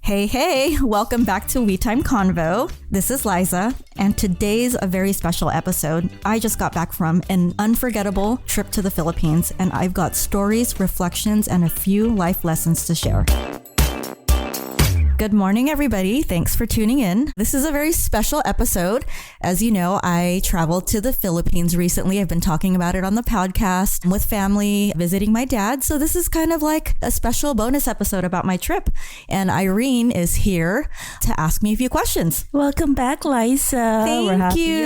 Hey, welcome back to We Time Convo. This is Liza, and today's a very special episode. I just got back from an unforgettable trip to the Philippines, and I've got stories, reflections, and a few life lessons to share. Good morning, everybody. Thanks for tuning in. This is a very special episode. As you know, I traveled to the Philippines recently. I've been talking about it on the podcast with family, visiting my dad. So this is kind of like a special bonus episode about my trip. And Irene is here to ask me a few questions. Welcome back, Liza. Thank you.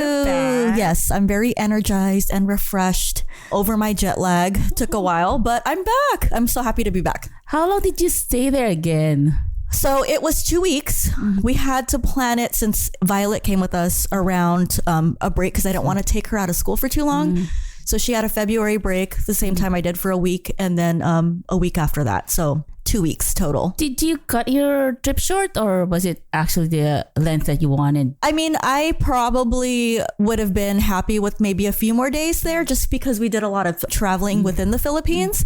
Yes, I'm very energized and refreshed over my jet lag. Took a while, but I'm back. I'm so happy to be back. How long did you stay there again? So it was 2 weeks. We had to plan it since Violet came with us around a break because I didn't want to take her out of school for too long. So she had a February break the same time I did for a week, and then a week after that. So 2 weeks total. Did you cut your trip short, or was it actually the length that you wanted? I mean, I probably would have been happy with maybe a few more days there just because we did a lot of traveling within the Philippines.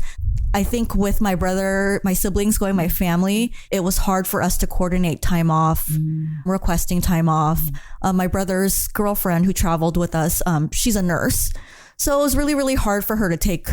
I think with my brother, my siblings going, my family, it was hard for us to coordinate time off, requesting time off. My brother's girlfriend who traveled with us, she's a nurse. So it was really, really hard for her to take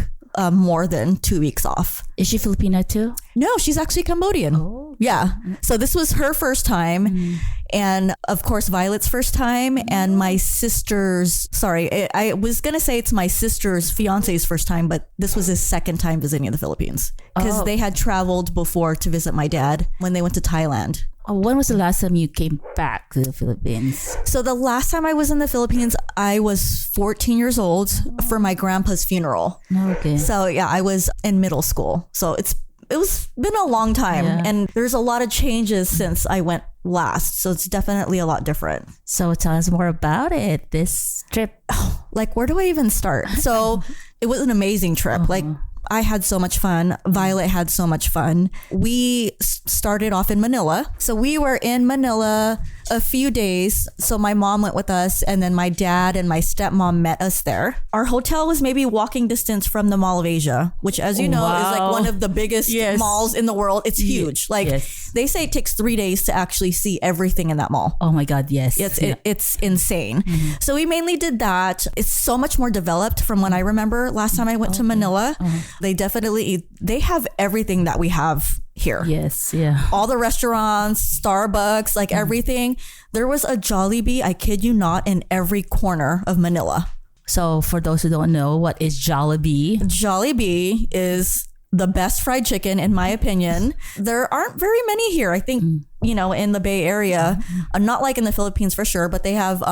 more than 2 weeks off. Is she Filipina too? No, she's actually Cambodian. Oh. Yeah. So this was her first time. And of course, Violet's first time and my sister's, I was going to say it's my sister's fiance's first time, but this was his second time visiting the Philippines because they had traveled before to visit my dad when they went to Thailand. When was the last time you came back to the Philippines? So the last time I was in the Philippines, I was 14 years old for my grandpa's funeral. Okay. So yeah, I was in middle school. So it was been a long time and there's a lot of changes since I went last. So it's definitely a lot different. So tell us more about it, this trip. Like, where do I even start? So it was an amazing trip. Like, I had so much fun. Violet had so much fun. We started off in Manila. So we were in Manila a few days. So my mom went with us and then my dad and my stepmom met us there. Our hotel was maybe walking distance from the Mall of Asia, which as you know is like one of the biggest malls in the world. It's huge. Like they say it takes 3 days to actually see everything in that mall. Oh my God, yes. It's insane. So we mainly did that. It's so much more developed from when I remember last time I went to Manila. They have everything that we have here. Yes, yeah. All the restaurants, Starbucks, like everything. There was a Jollibee, I kid you not, in every corner of Manila. So for those who don't know, what is Jollibee? Jollibee is the best fried chicken, in my opinion. There aren't very many here. I think, in the Bay Area, not like in the Philippines for sure, but they have,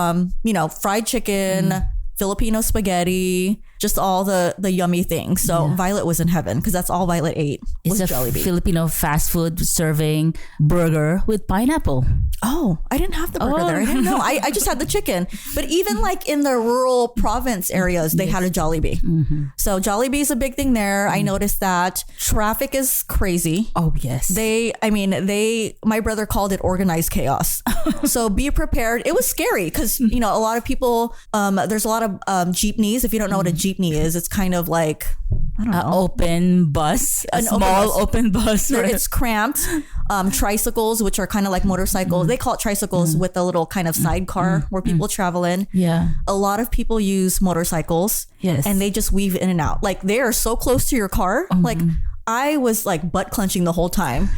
fried chicken, Filipino spaghetti, just all the yummy things. So Violet was in heaven because that's all Violet ate was it's a Jollibee. Filipino fast food serving burger with pineapple. Oh, I didn't have the burger there. I didn't know. I just had the chicken. But even like in the rural province areas, they had a Jollibee. So Jollibee is a big thing there. I noticed that traffic is crazy. Oh, yes. My brother called it organized chaos. So be prepared. It was scary because, a lot of people, there's a lot of jeepneys. If you don't know what a jeepney is, it's kind of like, I don't know. Open bus, a small open bus. Right? It's cramped. Tricycles, which are kind of like motorcycles. They call it tricycles with a little kind of sidecar where people travel in. Yeah. A lot of people use motorcycles. Yes. And they just weave in and out. Like they are so close to your car. Like I was like butt clenching the whole time.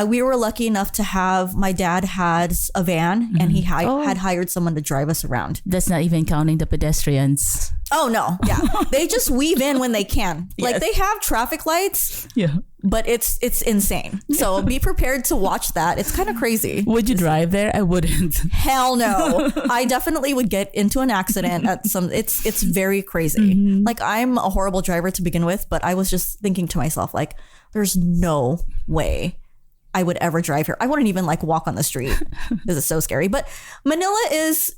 We were lucky enough to have, my dad had a van and he had hired someone to drive us around. That's not even counting the pedestrians. Oh no. Yeah. They just weave in when they can. Like they have traffic lights. Yeah. But it's insane. So be prepared to watch that. It's kind of crazy. Would you drive there? I wouldn't. Hell no. I definitely would get into an accident at it's very crazy. Like I'm a horrible driver to begin with, but I was just thinking to myself, like, there's no way I would ever drive here. I wouldn't even like walk on the street because it's so scary. But Manila is,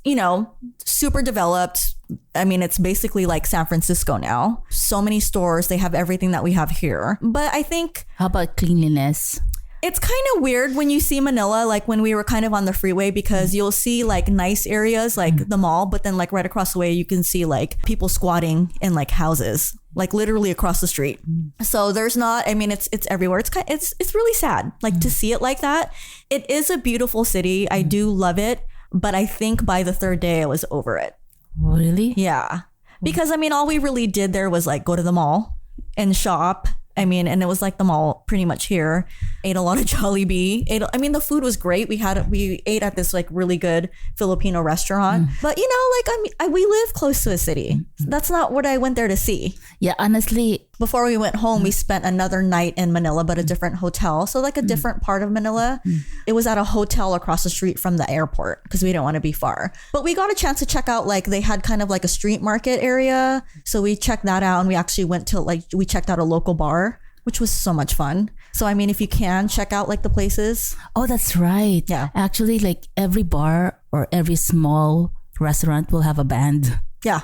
super developed. I mean, it's basically like San Francisco now. So many stores. They have everything that we have here. But I think... How about cleanliness? It's kind of weird when you see Manila, like when we were kind of on the freeway, because you'll see like nice areas like the mall, but then like right across the way you can see like people squatting in like houses. like literally across the street. So there's not, I mean, it's everywhere. It's really sad, like to see it like that. It is a beautiful city. I do love it, but I think by the third day I was over it. Really? Yeah. Because I mean, all we really did there was like go to the mall and shop. I mean, and it was like the mall pretty much here. Ate a lot of Jollibee. I mean, the food was great. We ate at this like really good Filipino restaurant. But you know, like we live close to a city. That's not what I went there to see. Yeah, honestly, Before we went home, we spent another night in Manila, but a different hotel. So like a different part of Manila. It was at a hotel across the street from the airport because we didn't want to be far. But we got a chance to check out, like they had kind of like a street market area. So we checked that out and we actually went to we checked out a local bar, which was so much fun. So I mean, if you can check out like the places. oh, that's right. Yeah. Actually, like every bar or every small restaurant will have a band. Yeah.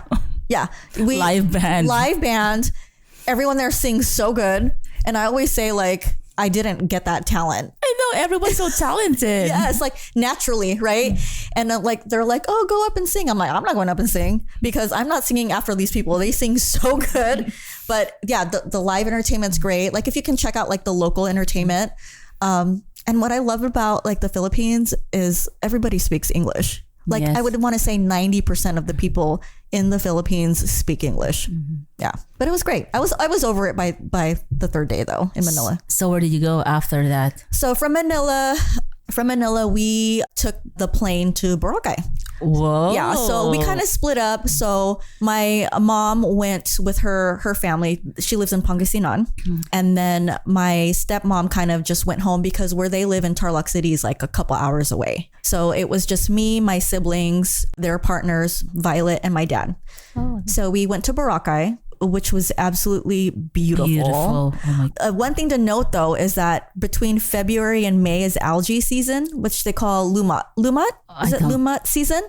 Yeah. Live band. Live band. Everyone there sings so good. And I always say like, I didn't get that talent. I know, everyone's so talented. Yes, like naturally, right? And like they're like, oh, go up and sing. I'm like, I'm not going up and sing because I'm not singing after these people. They sing so good. But yeah, the live entertainment's great. Like if you can check out like the local entertainment. And what I love about like the Philippines is everybody speaks English. Like Yes. I would want to say 90% of the people in the Philippines speak English. Yeah, but it was great. I was over it by the third day though in Manila. So where did you go after that? So from Manila, we took the plane to Boracay. Whoa. Yeah, so we kind of split up. So my mom went with her family. She lives in Pangasinan. And then my stepmom kind of just went home because where they live in Tarlac City is like a couple hours away. So it was just me, my siblings, their partners, Violet, and my dad. Oh. So we went to Boracay, which was absolutely beautiful. Beautiful. Oh my. One thing to note though is that between February and May is algae season, which they call lumat. Is it lumat season?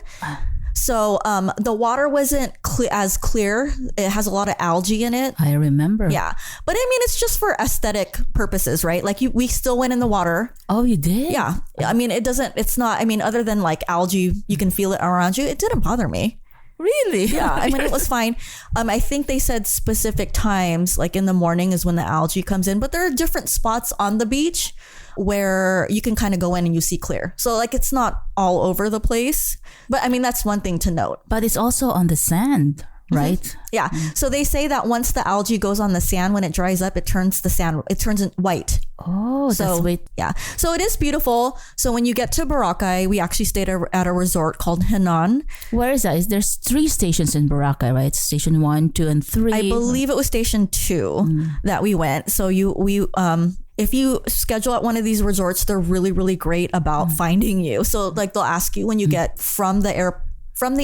So the water wasn't as clear. It has a lot of algae in it. I remember. Yeah, but I mean it's just for aesthetic purposes, right? Like we still went in the water. Oh, you did? Yeah, I mean it's not. I mean other than like algae, you can feel it around you. It didn't bother me. Really? Yeah, I mean, it was fine. I think they said specific times, like in the morning is when the algae comes in, but there are different spots on the beach where you can kind of go in and you see clear. So like it's not all over the place, but I mean, that's one thing to note. But it's also on the sand, right? Yeah. So they say that once the algae goes on the sand, when it dries up, it turns it white. Oh, So that's wait. yeah, so it is beautiful. So when you get to Boracay, we actually stayed at a resort called Henan. Where is that? There's 3 stations in Boracay, right? Station 1, 2, and 3. I believe it was station 2 that we went. So if you schedule at one of these resorts, they're really, really great about finding you. So like they'll ask you when you get from the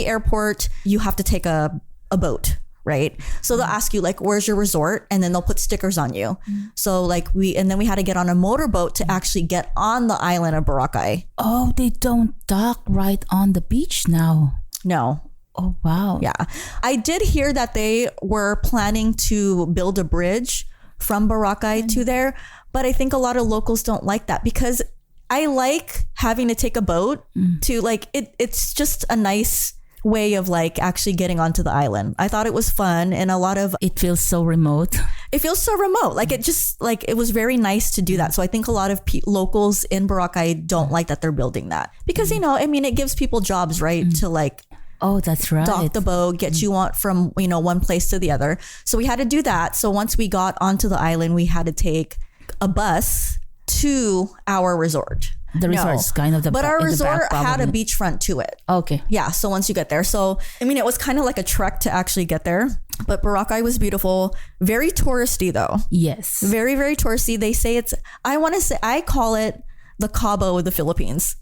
airport, you have to take a boat. Right. So they'll ask you like, where's your resort? And then they'll put stickers on you. So like then we had to get on a motorboat to actually get on the island of Boracay. Oh, they don't dock right on the beach now. No. Oh, wow. Yeah. I did hear that they were planning to build a bridge from Boracay to there. But I think a lot of locals don't like that because I like having to take a boat to like, it's just a nice way of like actually getting onto the island. I thought it was fun and It feels so remote. it feels so remote. Like it was very nice to do that. So I think a lot of locals in Boracay don't like that they're building that because, you know, I mean, it gives people jobs, right? To like Oh, that's right. dock the boat, get you on from, you know, one place to the other. So we had to do that. So once we got onto the island, we had to take a bus to our resort. The resort's kind of the But our in the resort back, had a probably. beachfront to it. Okay. Yeah, so once you get there. So, I mean, it was kind of like a trek to actually get there. But Boracay was beautiful. Very touristy, though. Yes. Very, very touristy. They say I call it the Cabo of the Philippines.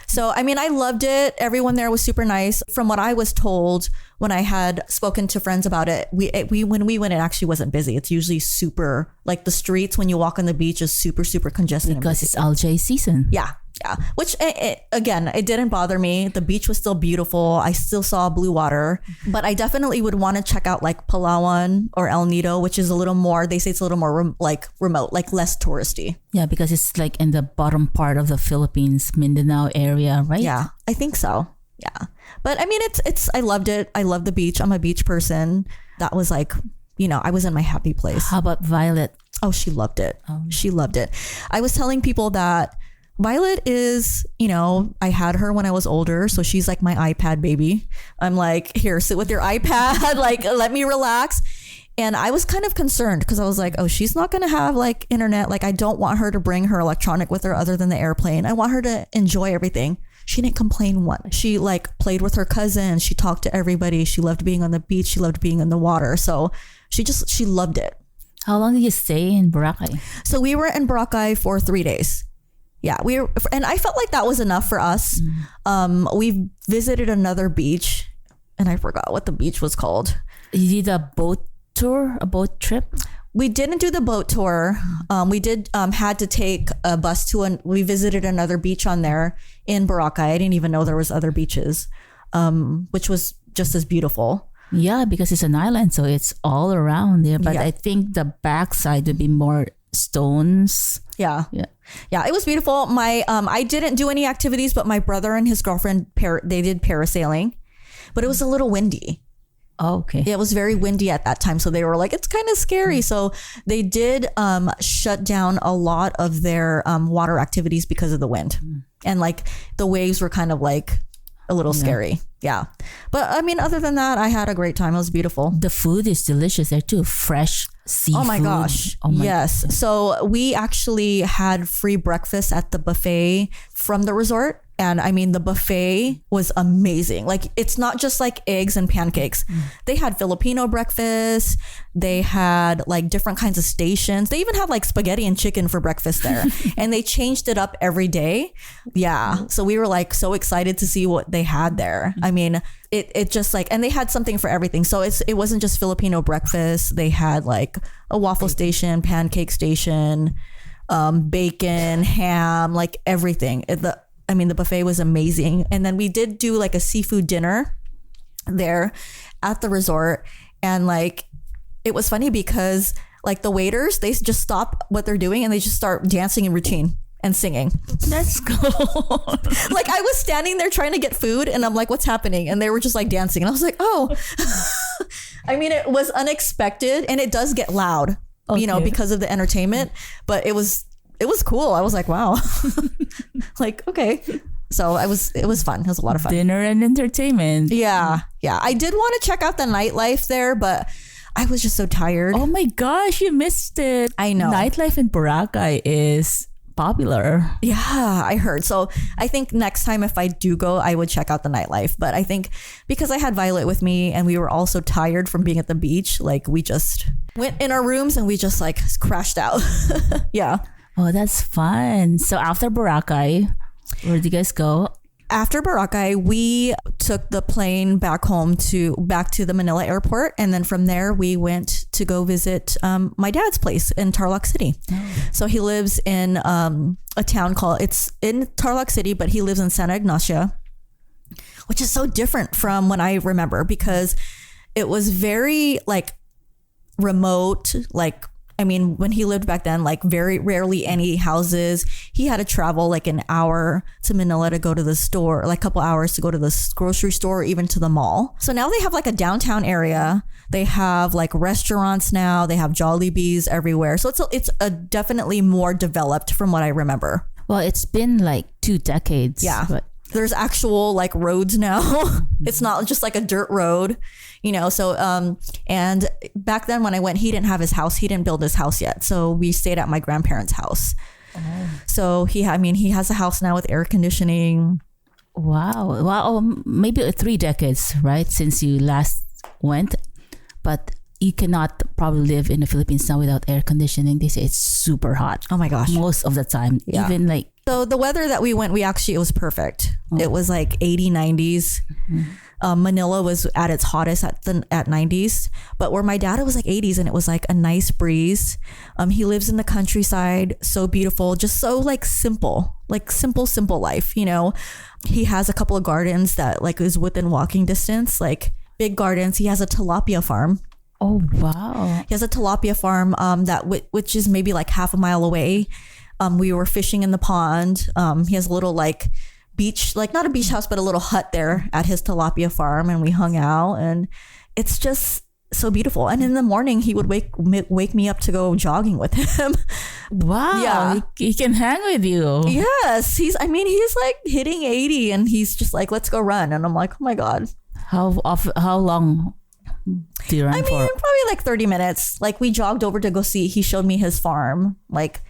So, I mean, I loved it. Everyone there was super nice. From what I was told when I had spoken to friends about it, when we went, it actually wasn't busy. It's usually super, like the streets when you walk on the beach is super, super congested. Because it's algae season. Yeah. Which again, it didn't bother me. The beach was still beautiful. I still saw blue water, but I definitely would want to check out like Palawan or El Nido, which is a little more, they say it's a little more remote, like less touristy. Yeah, because it's like in the bottom part of the Philippines, Mindanao area, right? Yeah, I think so. Yeah. But I mean, I loved it. I love the beach. I'm a beach person. That was like I was in my happy place. How about Violet? Oh, she loved it. She loved it. I was telling people that Violet is, I had her when I was older. So she's like my iPad baby. I'm like, here, sit with your iPad. Like, let me relax. And I was kind of concerned because I was like, oh, she's not going to have like internet. Like, I don't want her to bring her electronic with her other than the airplane. I want her to enjoy everything. She didn't complain once. She like played with her cousins. She talked to everybody. She loved being on the beach. She loved being in the water. So she loved it. How long did you stay in Boracay? So we were in Boracay for 3 days. Yeah, and I felt like that was enough for us. We visited another beach, and I forgot what the beach was called. You did a boat tour, a boat trip? We didn't do the boat tour. We did had to take a bus we visited another beach on there in Boracay. I didn't even know there was other beaches, which was just as beautiful. Yeah, because it's an island, so it's all around there. But Yeah. I think the backside would be more stones. Yeah. It was beautiful. I didn't do any activities, but my brother and his girlfriend, they did parasailing, but it was a little windy. Oh, okay. It was very windy at that time. So they were like, it's kind of scary. So they did shut down a lot of their water activities because of the wind. And like the waves were kind of like a little scary. Yeah. But I mean, other than that, I had a great time. It was beautiful. The food is delicious there too. Fresh seafood. Oh my gosh. Yes. So we actually had free breakfast at the buffet from the resort. And I mean, the buffet was amazing. Like, it's not just like eggs and pancakes. They had Filipino breakfast. They had like different kinds of stations. They even had like spaghetti and chicken for breakfast there. And they changed it up every day. Yeah. So we were like so excited to see what they had there. I mean, it just like, and they had something for everything. So it wasn't just Filipino breakfast. They had like a waffle station, pancake station, bacon, ham, like everything. The buffet was amazing. And then we did do like a seafood dinner there at the resort. And like, it was funny because like the waiters, they just stop what they're doing and they just start dancing in routine and singing. That's cool. Like, I was standing there trying to get food and I'm like, what's happening? And they were just like dancing. And I was like, oh, I mean, it was unexpected and it does get loud, because of the entertainment, but it was cool. I was like, wow. Like, okay. So it was fun. It was a lot of fun. Dinner and entertainment. Yeah. I did want to check out the nightlife there, but I was just so tired. Oh my gosh, you missed it. I know. Nightlife in Boracay is popular. Yeah, I heard. So I think next time if I do go, I would check out the nightlife. But I think because I had Violet with me and we were all so tired from being at the beach, like we just went in our rooms and we just like crashed out. Yeah. Oh, that's fun. So after Boracay, where did you guys go? After Boracay, we took the plane back to the Manila airport. And then from there, we went to go visit my dad's place in Tarlac City. Oh. So he lives in a town it's in Tarlac City, but he lives in Santa Ignacia, which is so different from when I remember because it was very like remote, like, I mean, when he lived back then, like very rarely any houses. He had to travel like an hour to Manila to go to the store, like a couple hours to go to the grocery store or even to the mall. So now they have like a downtown area. They have like restaurants now. They have Jollibees everywhere. So it's a definitely more developed from what I remember. Well, it's been like 2 decades. Yeah. But there's actual like roads now. It's not just like a dirt road, so and back then when I went, he didn't have his house. He didn't build his house yet. So we stayed at my grandparents' house. Oh. So he has a house now with air conditioning. Wow. Maybe 3 decades, right? Since you last went, but you cannot probably live in the Philippines now without air conditioning. They say it's super hot. Oh my gosh. Most of the time. Yeah. Even like. So the weather that we went, it was perfect. Oh. It was like 80, 90s. Mm-hmm. Manila was at its hottest at 90s. But where my dad, it was like 80s and it was like a nice breeze. He lives in the countryside. So beautiful. Just so like simple life, He has a couple of gardens that like is within walking distance, like big gardens. He has a tilapia farm. Oh, wow. He has a tilapia farm which is maybe like half a mile away. We were fishing in the pond. He has a little like beach, like not a beach house, but a little hut there at his tilapia farm. And we hung out and it's just so beautiful. And in the morning, he would wake me up to go jogging with him. Wow. Yeah. He can hang with you. Yes. He's like hitting 80 and he's just like, let's go run. And I'm like, oh my God. How long do you run for? Probably like 30 minutes. Like we jogged over to go see, he showed me his farm. Like,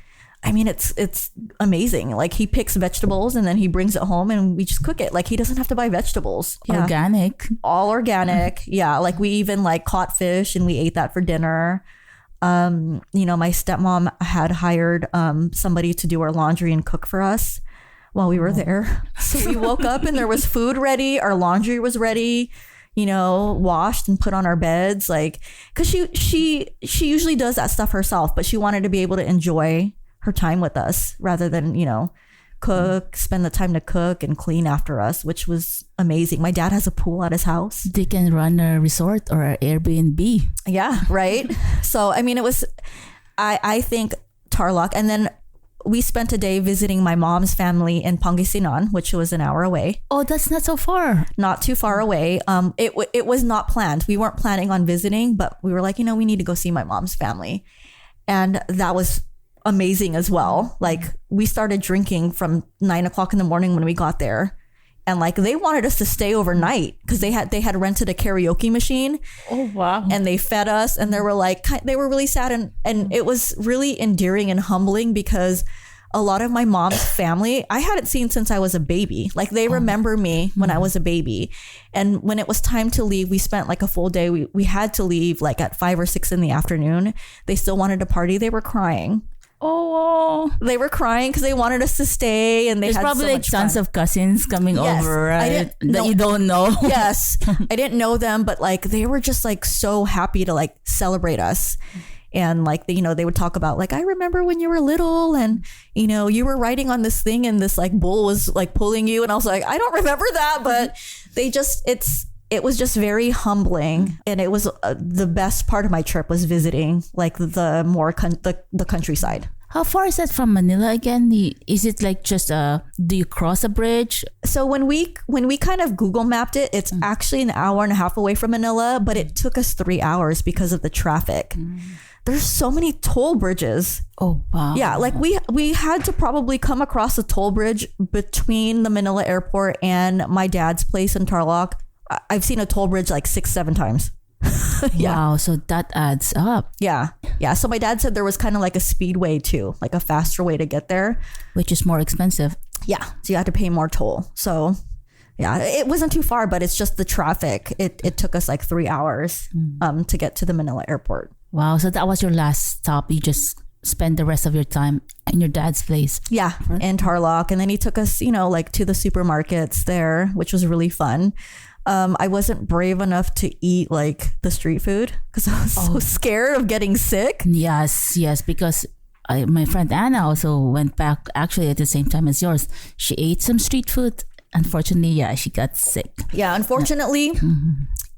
it's amazing. Like he picks vegetables and then he brings it home and we just cook it. Like he doesn't have to buy vegetables. Yeah. Organic. All organic. Yeah. Like we even like caught fish and we ate that for dinner. My stepmom had hired somebody to do our laundry and cook for us while we were there. So we woke up and there was food ready. Our laundry was ready, washed and put on our beds. Like, cause she usually does that stuff herself, but she wanted to be able to enjoy her time with us rather than, spend the time to cook and clean after us, which was amazing. My dad has a pool at his house. They can run a resort or an Airbnb. Yeah, right. So, it was, I think Tarlac. And then we spent a day visiting my mom's family in Pangasinan, which was an hour away. Oh, that's not so far. Not too far away. It was not planned. We weren't planning on visiting, but we were like, we need to go see my mom's family. And that was amazing as well. Like we started drinking from 9 o'clock in the morning when we got there, and like they wanted us to stay overnight because they had rented a karaoke machine. Oh wow. And they fed us, and they were really sad, and it was really endearing and humbling because a lot of my mom's family I hadn't seen since I was a baby. Like they remember me when I was a baby, and when it was time to leave, we spent like a full day. We had to leave like at 5 or 6 in the afternoon. They still wanted to party. They were crying. Oh, they were crying because they wanted us to stay, and they There's had probably so like much tons fun. of cousins coming over, right? That you don't know. Yes, I didn't know them, but like they were just like so happy to like celebrate us, and like they would talk about like, I remember when you were little, and you were riding on this thing, and this like bull was like pulling you, and I was like, I don't remember that, but it was just very humbling, and it was the best part of my trip was visiting like the countryside. How far is that from Manila again? Is it like just do you cross a bridge? So when we kind of Google mapped it, it's actually an hour and a half away from Manila, but it took us 3 hours because of the traffic. There's so many toll bridges. Oh wow. Yeah, like we had to probably come across a toll bridge between the Manila airport and my dad's place in Tarlac. I've seen a toll bridge like 6-7 times. Yeah. Wow, so that adds up. Yeah. So my dad said there was kind of like a speedway too, like a faster way to get there, which is more expensive. Yeah, so you had to pay more toll. So yeah, it wasn't too far, but it's just the traffic. It took us like 3 hours to get to the Manila airport. Wow, so that was your last stop. You just spent the rest of your time in your dad's place. Yeah, in Tarlac, and then he took us, like to the supermarkets there, which was really fun. I wasn't brave enough to eat like the street food because I was so scared of getting sick. Yes, because my friend Anna also went back actually at the same time as yours. She ate some street food. Unfortunately, she got sick. Yeah, unfortunately,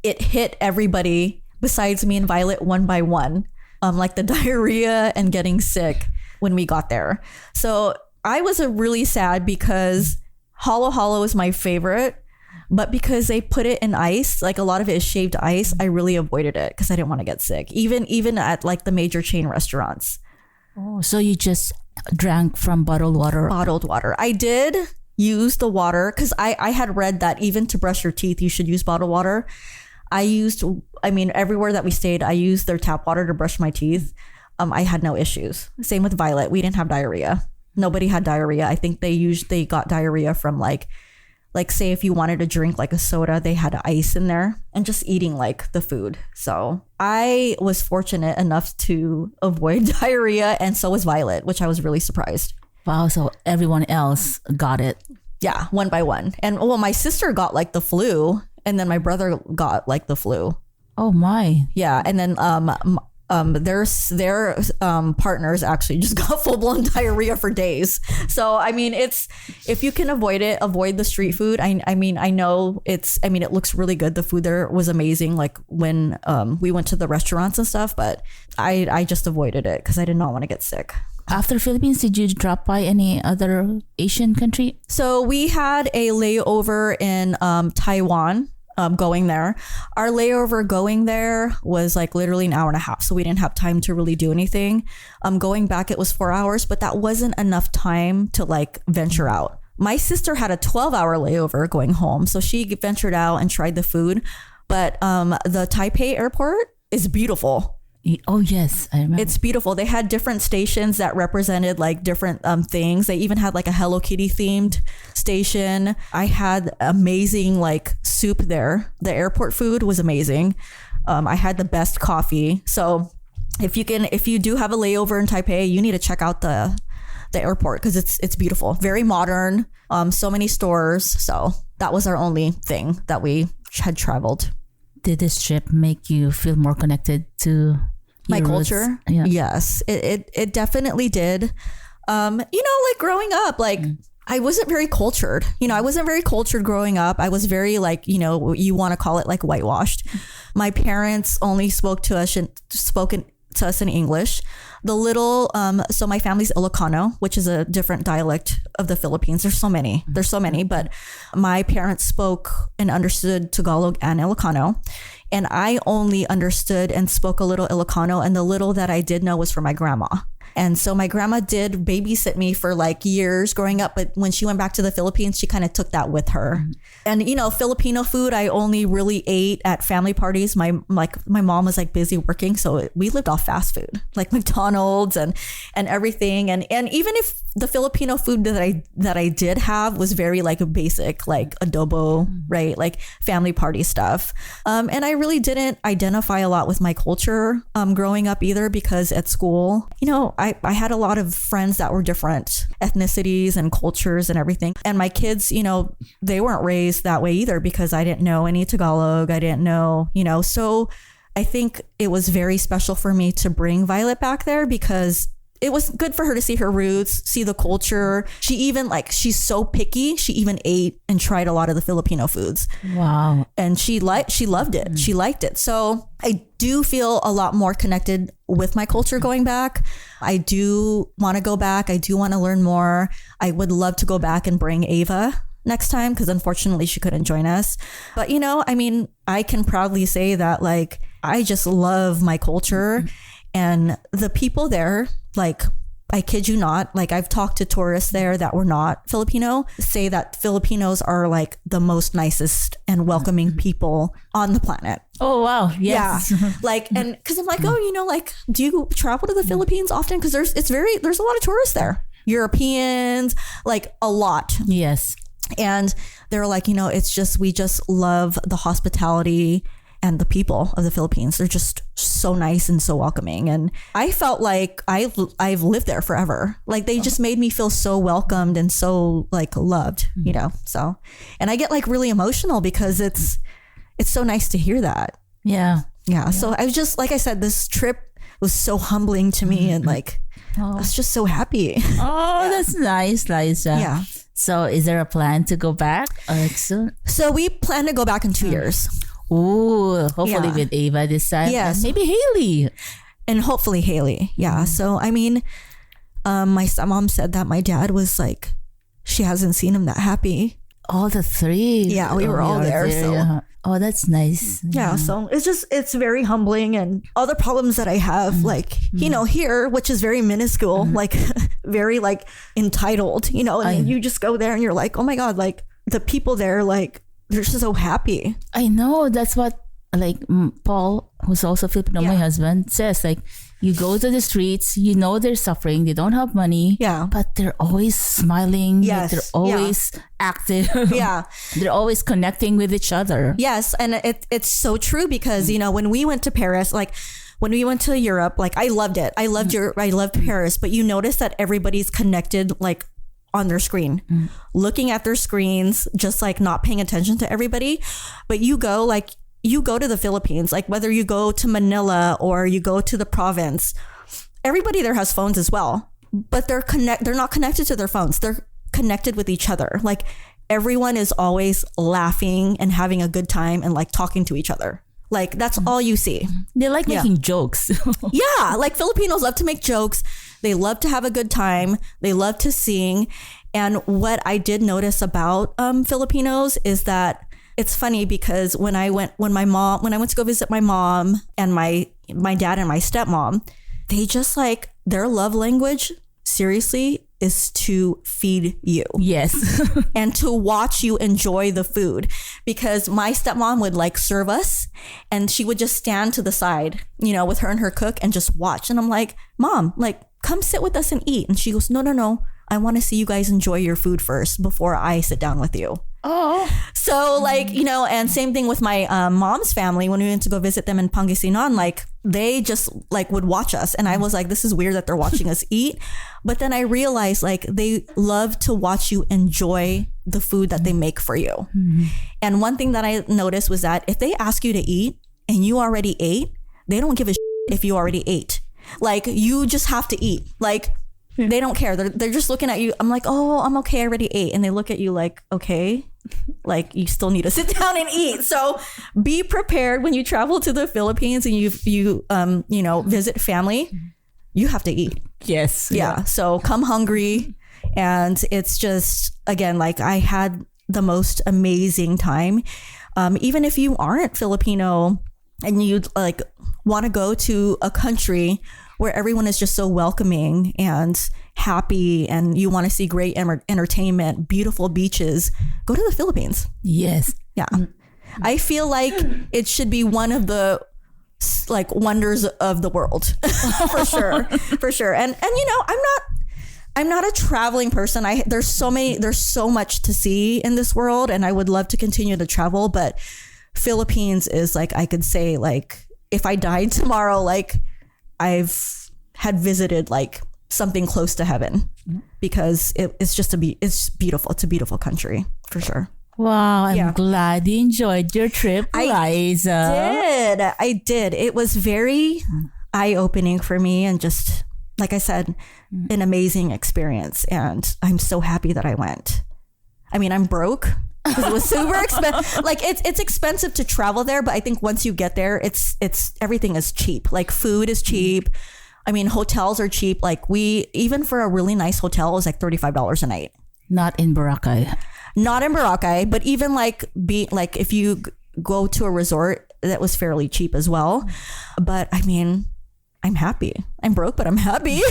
it hit everybody besides me and Violet one by one. Like the diarrhea and getting sick when we got there. So I was really sad because Halo Halo is my favorite. But because they put it in ice, like a lot of it is shaved ice, I really avoided it because I didn't want to get sick, even at like the major chain restaurants. Oh, so you just drank from bottled water? Bottled water. I did use the water because I had read that even to brush your teeth, you should use bottled water. Everywhere that we stayed, I used their tap water to brush my teeth. I had no issues. Same with Violet. We didn't have diarrhea. Nobody had diarrhea. I think they got diarrhea from like say if you wanted to drink like a soda, they had ice in there, and just eating like the food. So I was fortunate enough to avoid diarrhea, and so was Violet, which I was really surprised. Wow, so everyone else got it. Yeah, one by one. And my sister got like the flu, and then my brother got like the flu. Oh my. Yeah, and then their partners actually just got full-blown diarrhea for days. So it's, if you can avoid it, avoid the street food. I know it looks really good. The food there was amazing, like when we went to the restaurants and stuff, but I just avoided it because I did not want to get sick. After Philippines, did you drop by any other Asian country? So we had a layover in Taiwan. going there. Our layover going there was like literally an hour and a half. So we didn't have time to really do anything. Going back, it was 4 hours, but that wasn't enough time to like venture out. My sister had a 12-hour layover going home. So she ventured out and tried the food. But the Taipei airport is beautiful. Oh, yes. I remember. It's beautiful. They had different stations that represented like different things. They even had like a Hello Kitty themed station. I had amazing like soup there. The airport food was amazing. I had the best coffee. So if you do have a layover in Taipei, you need to check out the airport because it's beautiful. Very modern. So many stores. So that was our only thing that we had traveled. Did this trip make you feel more connected to my your culture? Yeah. Yes, it definitely did. Like growing up, like I wasn't very cultured. I wasn't very cultured growing up. I was very like, you want to call it like whitewashed. My parents only spoken to us in English. So my family's Ilocano, which is a different dialect of the Philippines. There's so many, but my parents spoke and understood Tagalog and Ilocano. And I only understood and spoke a little Ilocano, and the little that I did know was from my grandma. And so my grandma did babysit me for like years growing up. But when she went back to the Philippines, she kind of took that with her. And, Filipino food, I only really ate at family parties. My mom was like busy working. So we lived off fast food, like McDonald's and everything. And even if the Filipino food that I did have was very like basic, like adobo, right? Like family party stuff. And I really didn't identify a lot with my culture growing up either, because at school, I had a lot of friends that were different ethnicities and cultures and everything. And my kids, they weren't raised that way either, because I didn't know any Tagalog. I didn't know, so I think it was very special for me to bring Violet back there, because it was good for her to see her roots, see the culture. She even she's so picky. She even ate and tried a lot of the Filipino foods. Wow. And she loved it. She liked it. So I do feel a lot more connected with my culture going back. I do want to go back. I do want to learn more. I would love to go back and bring Ava next time, because unfortunately she couldn't join us. But I can proudly say that I just love my culture. And the people there, I kid you not, I've talked to tourists there that were not Filipino, say that Filipinos are the most nicest and welcoming people on the planet. Oh, wow. Yes. Yeah. And because I'm do you travel to the Philippines often? Because there's a lot of tourists there. Europeans, a lot. Yes. And they're we just love the hospitality and the people of the Philippines. They're just so nice and so welcoming. And I felt like I've lived there forever. They just made me feel so welcomed and so loved, so, and I get really emotional because it's so nice to hear that. Yeah. Yeah. So I was just, like I said, this trip was so humbling to me, and I was just so happy. Oh, yeah. That's nice, Liza. Yeah. So is there a plan to go back soon? So we plan to go back in 2 years. Ooh, hopefully with Ava this time. Yes. And maybe Haley. And hopefully Haley. Yeah. So, my stepmom said that my dad was she hasn't seen him that happy. All the three. Yeah, we were all there. So. Yeah. Oh, that's nice. Yeah. So it's very humbling, and all the problems that I have, here, which is very minuscule, very entitled, and you just go there and you're oh my God, the people there, they're just so happy. I know. That's what Paul, who's also Filipino, my husband, says. You go to the streets, they're suffering, they don't have money, but they're always smiling. Yes. They're always active. Yeah. They're always connecting with each other. Yes. And it's so true, because, when we went to Paris, when we went to Europe, I loved it. I loved Paris, but you notice that everybody's connected, on their screen, looking at their screens, just not paying attention to everybody. But you go to the Philippines, whether you go to Manila or you go to the province, everybody there has phones as well, but they're not connected to their phones. They're connected with each other. Everyone is always laughing and having a good time and talking to each other. That's all you see. They making jokes. Yeah. Filipinos love to make jokes. They love to have a good time. They love to sing. And what I did notice about Filipinos is that it's funny because when I went to go visit my mom and my dad and my stepmom, they just like, their love language, seriously, is to feed you. Yes. And to watch you enjoy the food. Because my stepmom would like serve us and she would just stand to the side, you know, with her and her cook and just watch. And I'm like, Mom, like, come sit with us and eat. And she goes, no. I want to see you guys enjoy your food first before I sit down with you. Oh. So like, you know, and same thing with my mom's family. When we went to go visit them in Pangasinan, like they just like would watch us. And I was like, this is weird that they're watching us eat. But then I realized like they love to watch you enjoy the food that they make for you. Mm-hmm. And one thing that I noticed was that if they ask you to eat and you already ate, they don't give a shit if you already ate. Like you just have to eat. Like they don't care. They're just looking at you. I'm like, oh, I'm okay. I already ate. And they look at you like, okay, like you still need to sit down and eat. So be prepared when you travel to the Philippines and you know, visit family, you have to eat. Yes. Yeah. So come hungry. And it's just, again, like I had the most amazing time. Even if you aren't Filipino and you like want to go to a country where everyone is just so welcoming and happy and you want to see great entertainment, beautiful beaches, go to the Philippines. Yes. Yeah. I feel like it should be one of the like wonders of the world for sure. For sure. And you know, I'm not a traveling person. There's so much to see in this world and I would love to continue to travel, but Philippines is like, I could say like, if I died tomorrow, like I've had visited like something close to heaven because it's beautiful. It's a beautiful country for sure. Wow. I'm glad you enjoyed your trip, Liza. I did. It was very eye-opening for me and just, like I said, an amazing experience. And I'm so happy that I went. I mean, I'm broke. Because it was super expensive. Like it's expensive to travel there, but I think once you get there, it's everything is cheap. Like food is cheap. I mean, hotels are cheap. Like even for a really nice hotel, it was like $35 a night. Not in Boracay, but even like if you go to a resort, that was fairly cheap as well. But I mean, I'm happy. I'm broke, but I'm happy.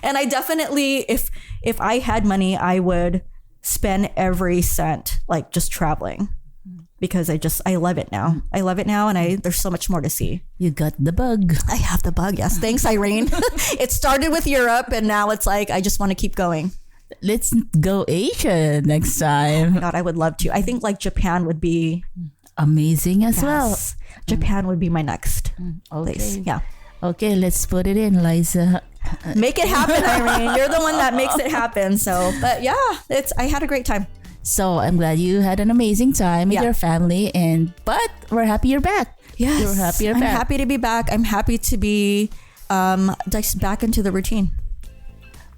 And I definitely, if I had money, I would spend every cent like just traveling because I love it now. And there's so much more to see. You got the bug. I have the bug. Yes. Thanks, Irene. It started with Europe and now it's like, I just want to keep going. Let's go Asia next time. Oh my God, I would love to. I think like Japan would be amazing as well. Japan would be my next place. Yeah. Okay, let's put it in, Liza. Make it happen, Irene. You're the one that makes it happen. So, but yeah, I had a great time. So I'm glad you had an amazing time with your family, but we're happy you're back. Yes, you're happy you're I'm back. happy to be back. I'm happy to be just back into the routine.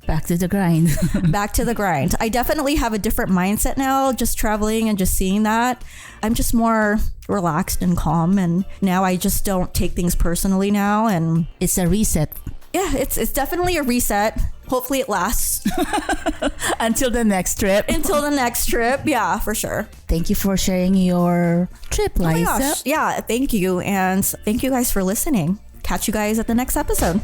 Back to the grind. Back to the grind. I definitely have a different mindset now, just traveling and just seeing that. I'm just more relaxed and calm, and now I just don't take things personally now. And it's a reset. Yeah, it's definitely a reset. Hopefully it lasts. Until the next trip. Yeah, for sure. Thank you for sharing your trip, Liza. Oh my gosh. Yeah, thank you. And thank you guys for listening. Catch you guys at the next episode.